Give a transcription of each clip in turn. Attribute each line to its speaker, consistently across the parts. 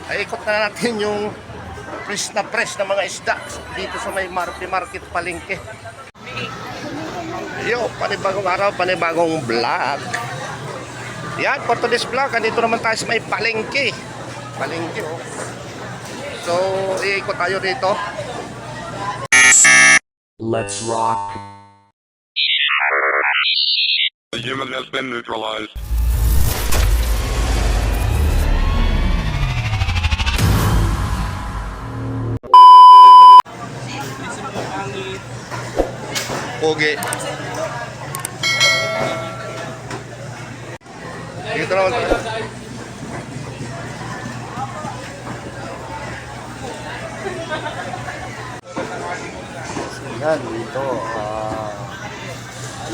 Speaker 1: Ay ikot na natin yung fresh na mga isda dito sa may market palengke. Yo, panibagong araw, panibagong vlog. Yan, for today's vlog, andito naman tayo sa may palengke. Palengke, oh. So, iikot tayo dito.
Speaker 2: Let's rock.
Speaker 3: The human has been neutralized.
Speaker 1: Pogi. Dito naman tayo. Yan, dito.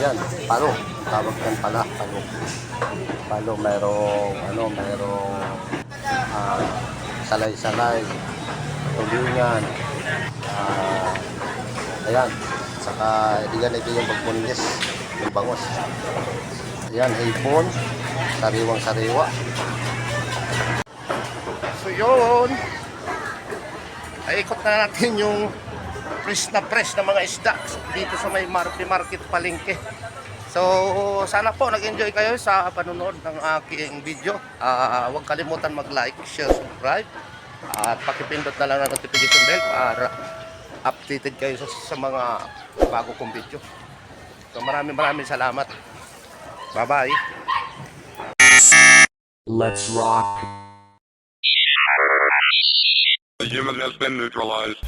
Speaker 1: Yan, palo. Tawag yan pala, palo. Palo, merong salay-salay, tulingan. Ayan. Saka ito yung magbunis, yung bangos. Ayan, hipon, sariwang-sariwa. So yun, ay ikot na natin yung fresh na mga isda dito sa may market palengke. So sana po nag-enjoy kayo sa panonood ng aking video. Huwag kalimutan mag-like, share, subscribe, at pakipindot na lang ng notification bell para updated kayo sa mga bago kong video. So maraming salamat. Bye bye.
Speaker 2: Let's rock.
Speaker 3: The human has been neutralized.